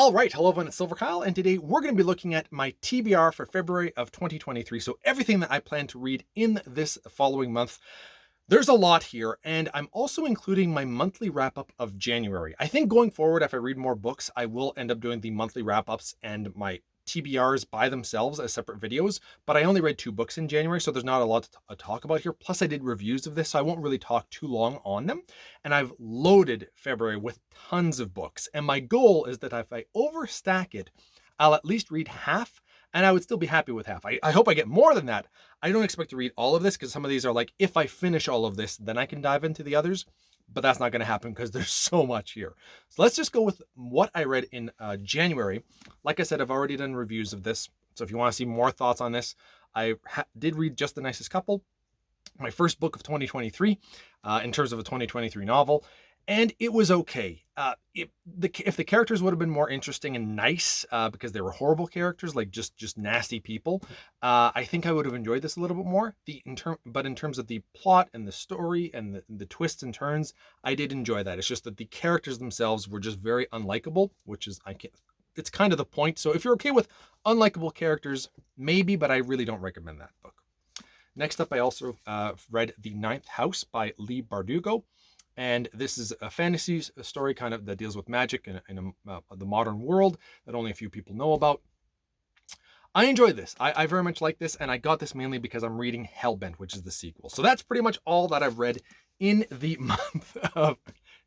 All right, hello everyone, it's silverkyle, and today we're going to be looking at my TBR for February of 2023. So everything that I plan to read in this following month. There's a lot here, and I'm also including my monthly wrap-up of January. I think going forward, if I read more books, I will end up doing the monthly wrap-ups and my TBRs by themselves as separate videos, but I only read 2 books in January, so there's not a lot to talk about here. Plus, I did reviews of this, so I won't really talk too long on them. And I've loaded February with tons of books, and my goal is that if I overstack it, I'll at least read half, and I would still be happy with half. I hope I get more than that. I don't expect to read all of this because some of these are like, if I finish all of this, then I can dive into the others. But that's not going to happen because there's so much here. So let's just go with what I read in January. Like I said, I've already done reviews of this. So if you want to see more thoughts on this, I did read Just the Nicest Couple, my first book of 2023, in terms of a 2023 novel. And it was okay. If the characters would have been more interesting and nice, because they were horrible characters, like just nasty people, I think I would have enjoyed this a little bit more. But in terms of the plot and the story and the twists and turns, I did enjoy that. It's just that the characters themselves were just very unlikable, which is it's kind of the point. So if you're okay with unlikable characters, maybe, but I really don't recommend that book. Next up, I also read The Ninth House by Leigh Bardugo. And this is a fantasy story kind of that deals with magic in the modern world that only a few people know about. I enjoyed this. I very much like this, and I got this mainly because I'm reading Hellbent, which is the sequel. So that's pretty much all that I've read in the month of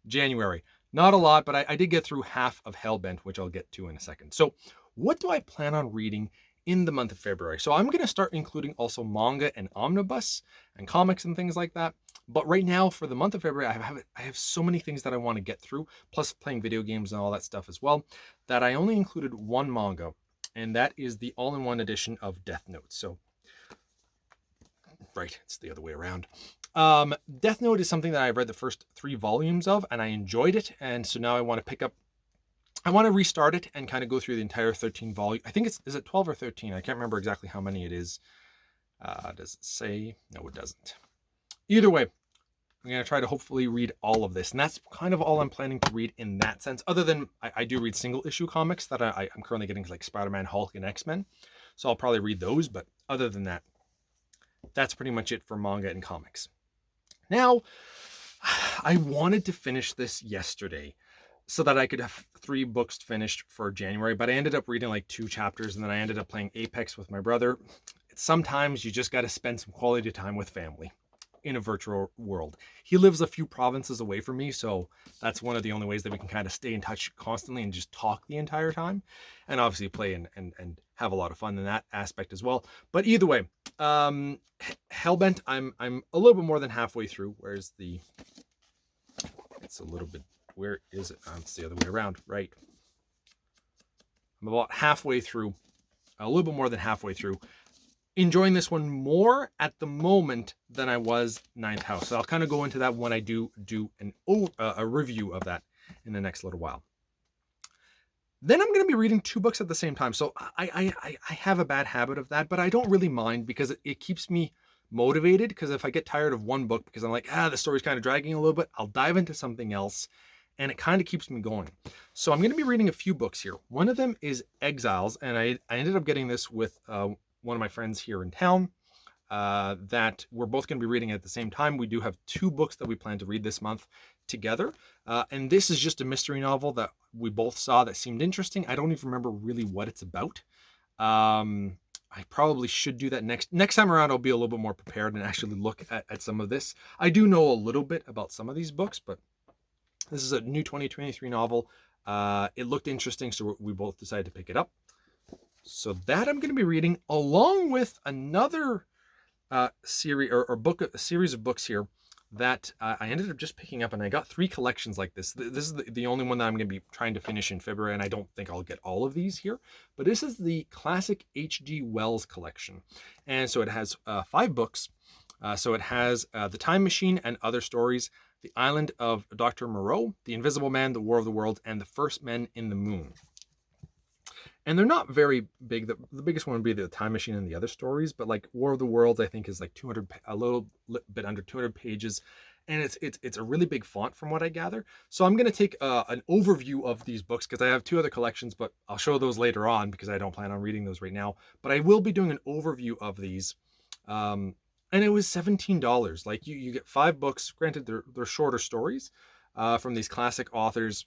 January. Not a lot, but I did get through half of Hellbent, which I'll get to in a second. So what do I plan on reading in the month of February? So I'm going to start including also manga and omnibus and comics and things like that. But right now, for the month of February, I have so many things that I want to get through, plus playing video games and all that stuff as well, that I only included one manga, and that is the all-in-one edition of Death Note. So, right, it's the other way around. Death Note is something that I read the first 3 volumes of, and I enjoyed it, and so now I want to restart it and kind of go through the entire 13 volume. I think is it 12 or 13? I can't remember exactly how many it is. Does it say? No, it doesn't. Either way, I'm going to try to hopefully read all of this. And that's kind of all I'm planning to read in that sense. Other than I do read single issue comics that I'm currently getting, like Spider-Man, Hulk, and X-Men. So I'll probably read those. But other than that, that's pretty much it for manga and comics. Now, I wanted to finish this yesterday so that I could have 3 books finished for January. But I ended up reading like 2 chapters, and then I ended up playing Apex with my brother. Sometimes you just got to spend some quality time with family in a virtual world. He lives a few provinces away from me, so that's one of the only ways that we can kind of stay in touch constantly and just talk the entire time, and obviously play and have a lot of fun in that aspect as well. But either way, Hellbent, I'm a little bit more than halfway through. Where's the? It's a little bit. Where is it? It's the other way around, right? I'm about halfway through, a little bit more than halfway through. Enjoying this one more at the moment than I was Ninth House. So I'll kind of go into that when I do a review of that in the next little while. Then I'm going to be reading 2 books at the same time. So I have a bad habit of that, but I don't really mind because it keeps me motivated. Because if I get tired of one book because I'm like, the story's kind of dragging a little bit, I'll dive into something else. And it kind of keeps me going. So I'm going to be reading a few books here. One of them is Exiles. And I ended up getting this with one of my friends here in town that we're both going to be reading at the same time. We do have 2 books that we plan to read this month together. And this is just a mystery novel that we both saw that seemed interesting. I don't even remember really what it's about. I probably should do that next time around. I'll be a little bit more prepared and actually look at some of this. I do know a little bit about some of these books, but this is a new 2023 novel. It looked interesting, so we both decided to pick it up. So that I'm going to be reading along with another series or book, a series of books here that I ended up just picking up, and I got 3 collections like this. This is the only one that I'm going to be trying to finish in February, and I don't think I'll get all of these here. But this is the classic H.G. Wells collection, and so it has 5 books. So it has The Time Machine and Other Stories, The Island of Dr. Moreau, The Invisible Man, The War of the Worlds, and The First Men in the Moon. And they're not very big. The biggest one would be The Time Machine and the Other Stories, but like War of the Worlds, I think is like a little bit under 200 pages. and it's a really big font from what I gather. So I'm going to take an overview of these books because I have two other collections, but I'll show those later on because I don't plan on reading those right now. But I will be doing an overview of these. And it was $17. Like you get 5 books. Granted, they're shorter stories from these classic authors.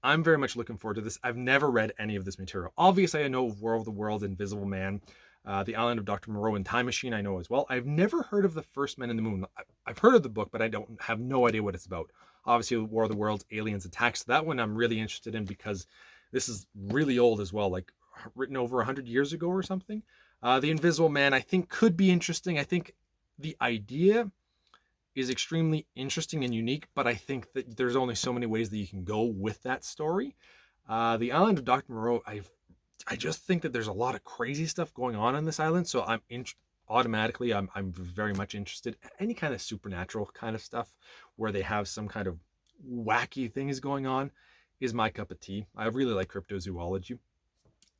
I'm very much looking forward to this. I've never read any of this material. Obviously, I know of War of the Worlds, Invisible Man, The Island of Dr. Moreau, and Time Machine. I know as well. I've never heard of The First Men in the Moon. I've heard of the book, but I don't have no idea what it's about. Obviously, War of the Worlds, Aliens Attack. So that one I'm really interested in because this is really old as well, like written over 100 years ago or something. The Invisible Man, I think, could be interesting. I think the idea is extremely interesting and unique, but I think that there's only so many ways that you can go with that story. The Island of Dr. Moreau, I just think that there's a lot of crazy stuff going on this island, so automatically I'm very much interested. Any kind of supernatural kind of stuff where they have some kind of wacky things going on is my cup of tea. I really like cryptozoology.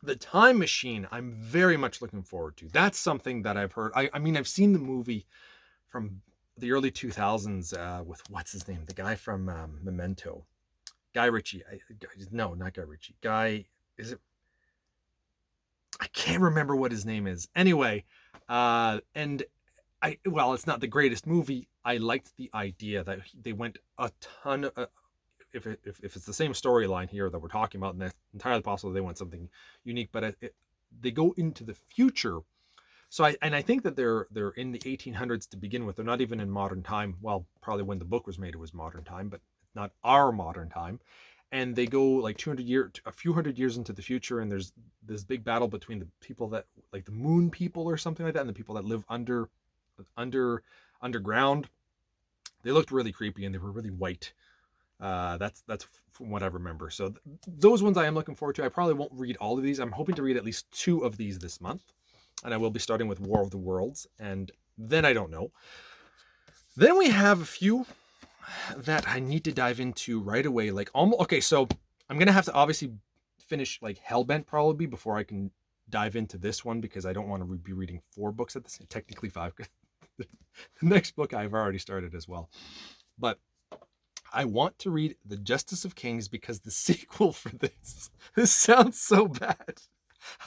The Time Machine, I'm very much looking forward to. That's something that I've heard. I mean, I've seen the movie from the early 2000s with what's his name, the guy from Memento, Guy Ritchie. No, not Guy Ritchie. Is it? I can't remember what his name is. Anyway, and well, it's not the greatest movie. I liked the idea that they went a ton of, if it's the same storyline here that we're talking about, and that's entirely possible they want something unique, but they go into the future. So I think that they're in the 1800s to begin with. They're not even in modern time. Well, probably when the book was made, it was modern time, but not our modern time. And they go like a few hundred years into the future, and there's this big battle between the people that like the moon people or something like that, and the people that live underground. They looked really creepy and they were really white. That's from what I remember. So those ones I am looking forward to. I probably won't read all of these. I'm hoping to read at least 2 of these this month. And I will be starting with War of the Worlds. And then I don't know. Then we have a few that I need to dive into right away. Like almost, okay, so I'm going to have to obviously finish like Hellbent probably before I can dive into this one because I don't want to be reading 4 books at the same, technically 5. The next book I've already started as well. But I want to read The Justice of Kings because the sequel for this sounds so bad.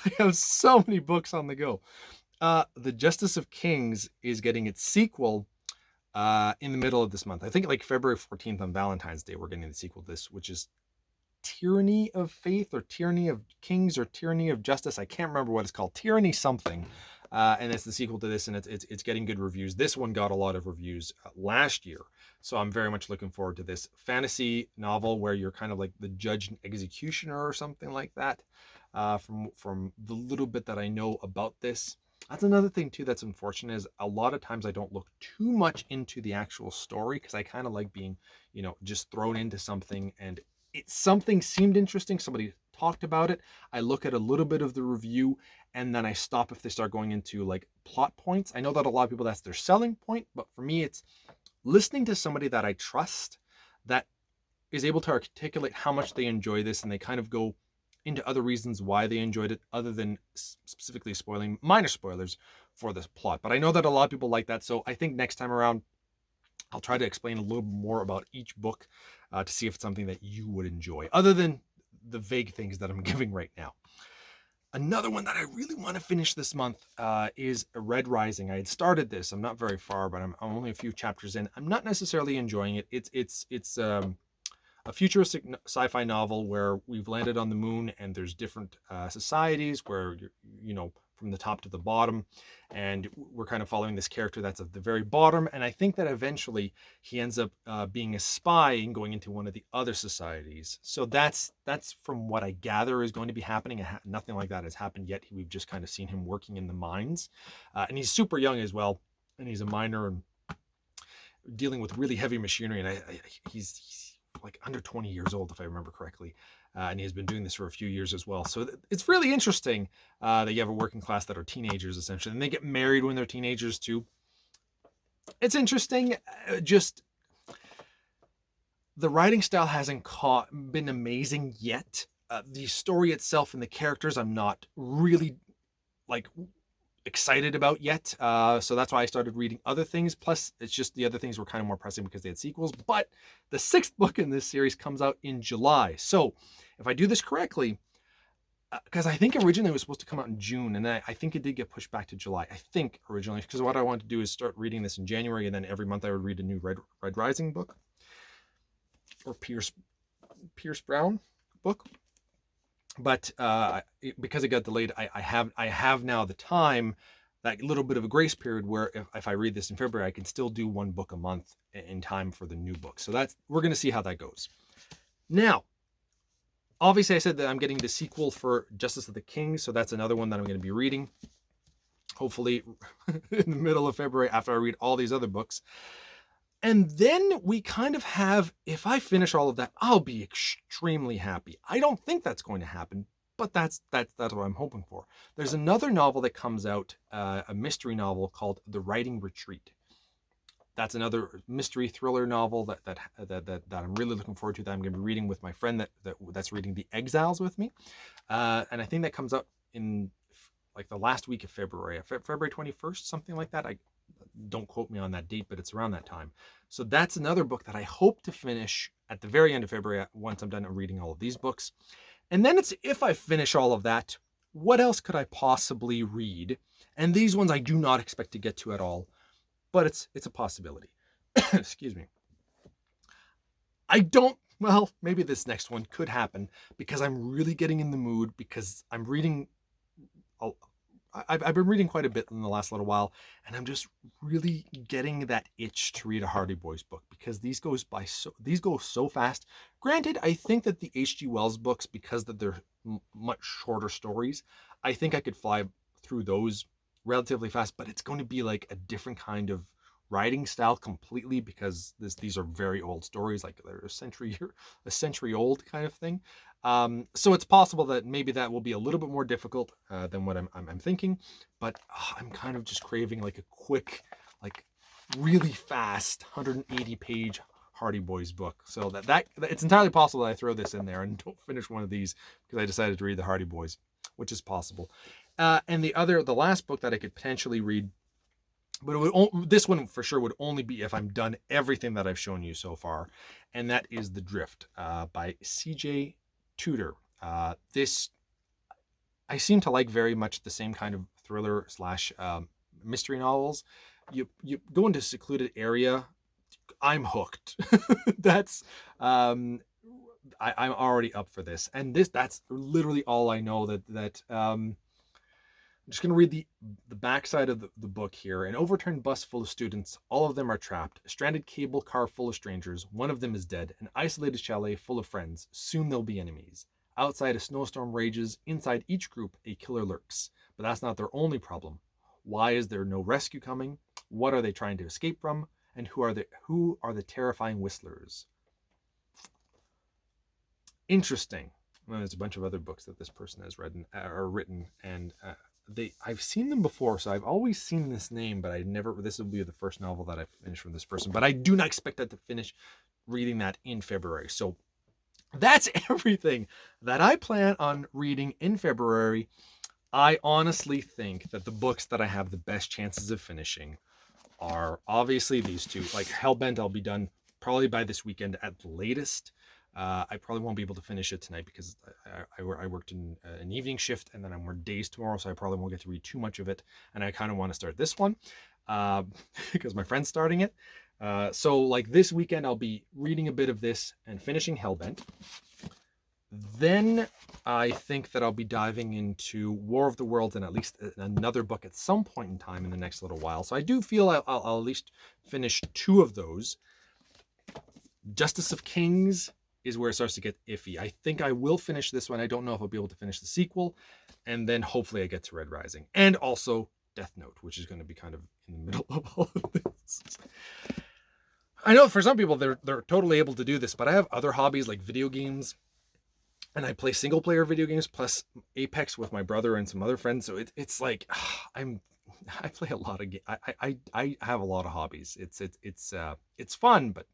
I have so many books on the go. The Justice of Kings is getting its sequel in the middle of this month. I think like February 14th on Valentine's Day, we're getting the sequel to this, which is Tyranny of Faith or Tyranny of Kings or Tyranny of Justice. I can't remember what it's called. Tyranny something. And it's the sequel to this, and it's getting good reviews. This one got a lot of reviews last year, so I'm very much looking forward to this fantasy novel where you're kind of like the judge and executioner or something like that. From the little bit that I know about this, that's another thing too that's unfortunate is a lot of times I don't look too much into the actual story because I kind of like being, just thrown into something and something seemed interesting. Somebody talked about it. I look at a little bit of the review and then I stop if they start going into like plot points. I know that a lot of people, that's their selling point, but for me, it's listening to somebody that I trust that is able to articulate how much they enjoy this and they kind of go into other reasons why they enjoyed it other than specifically spoiling minor spoilers for this plot. But I know that a lot of people like that. So I think next time around, I'll try to explain a little more about each book to see if it's something that you would enjoy other than the vague things that I'm giving right now. Another one that I really want to finish this month is Red Rising. I had started this. I'm not very far, but I'm only a few chapters in. I'm not necessarily enjoying it. It's a futuristic sci-fi novel where we've landed on the moon and there's different societies where you're, from the top to the bottom, and we're kind of following this character that's at the very bottom. And I think that eventually he ends up being a spy and going into one of the other societies. So that's from what I gather is going to be happening. Nothing like that has happened yet. We've just kind of seen him working in the mines, and he's super young as well, and he's a miner and dealing with really heavy machinery. And he's like under 20 years old, if I remember correctly. And he has been doing this for a few years as well. So it's really interesting that you have a working class that are teenagers, essentially. And they get married when they're teenagers, too. It's interesting. Just the writing style hasn't been amazing yet. The story itself and the characters, I'm not really, like, excited about yet. So that's why I started reading other things. Plus, it's just the other things were kind of more pressing because they had sequels. But the 6th book in this series comes out in July. So if I do this correctly, because I think originally it was supposed to come out in June, and I think it did get pushed back to July. I think originally, because what I wanted to do is start reading this in January, and then every month I would read a new Red Rising book or Pierce Brown book. But because it got delayed, I have now the time, that little bit of a grace period where if I read this in February, I can still do one book a month in time for the new book. So we're going to see how that goes. Now, obviously, I said that I'm getting the sequel for Justice of the King, so that's another one that I'm going to be reading, hopefully in the middle of February after I read all these other books. And then we kind of have, if I finish all of that, I'll be extremely happy. I don't think that's going to happen, but that's what I'm hoping for. There's another novel that comes out, a mystery novel called The Writing Retreat. That's another mystery thriller novel that I'm really looking forward to, that I'm going to be reading with my friend that's reading The Exiles with me. And I think that comes out in like the last week of February, February 21st, something like that. I don't quote me on that date, but it's around that time. So that's another book that I hope to finish at the very end of February once I'm done reading all of these books. And then it's, if I finish all of that, what else could I possibly read? And these ones I do not expect to get to at all, but it's a possibility. Excuse me. Well, maybe this next one could happen because I'm really getting in the mood, because I'm reading, I've been reading quite a bit in the last little while, and I'm just really getting that itch to read a Hardy Boys book, because these go so fast. Granted, I think that the H.G. Wells books, because that they're much shorter stories, I think I could fly through those relatively fast, but it's going to be like a different kind of writing style completely, because these are very old stories, like they're a century old kind of thing. So it's possible that maybe that will be a little bit more difficult than what I'm thinking, but I'm kind of just craving like a quick, like really fast 180 page Hardy Boys book. So that it's entirely possible that I throw this in there and don't finish one of these because I decided to read the Hardy Boys, which is possible. And the last book that I could potentially read, but this one for sure would only be if I'm done everything that I've shown you so far, and that is The Drift by C.J. Tudor. This, I seem to like very much the same kind of thriller / mystery novels. You go into a secluded area, I'm hooked. I'm already up for this, and that's literally all I know. I'm just going to read the backside of the book here. An overturned bus full of students, all of them are trapped. A stranded cable car full of strangers, one of them is dead. An isolated chalet full of friends, soon they'll be enemies. Outside, a snowstorm rages. Inside each group, a killer lurks. But that's not their only problem. Why is there no rescue coming? What are they trying to escape from? And who are the terrifying whistlers? Interesting. Well, there's a bunch of other books that this person has read or written, and I've seen them before, so I've always seen this name, but this will be the first novel that I finished from this person, but I do not expect that to finish reading that in February. So that's everything that I plan on reading in February. I honestly think that the books that I have the best chances of finishing are obviously these two. Like Hellbent, I'll be done probably by this weekend at the latest. I probably won't be able to finish it tonight because I worked in an evening shift, and then I'm working days tomorrow, so I probably won't get to read too much of it. And I kind of want to start this one because my friend's starting it. So like this weekend, I'll be reading a bit of this and finishing Hellbent. Then I think that I'll be diving into War of the Worlds and at least another book at some point in time in the next little while. So I do feel I'll at least finish two of those. Justice of Kings is where it starts to get iffy. I think I will finish this one. I don't know if I'll be able to finish the sequel. And then hopefully I get to Red Rising. And also Death Note, which is going to be kind of in the middle of all of this. I know for some people they're totally able to do this, but I have other hobbies like video games. And I play single player video games plus Apex with my brother and some other friends. So it's like I play a lot of games. I have a lot of hobbies. It's fun, but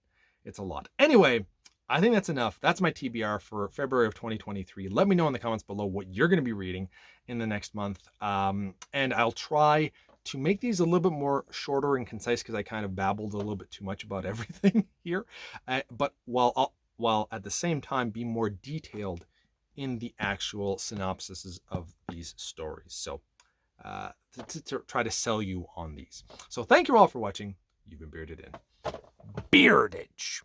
it's a lot. Anyway, I think that's enough. That's my TBR for February of 2023. Let me know in the comments below what you're going to be reading in the next month. And I'll try to make these a little bit more shorter and concise because I kind of babbled a little bit too much about everything here. But while at the same time be more detailed in the actual synopsises of these stories. So to try to sell you on these. So thank you all for watching. You've been bearded in Beardage.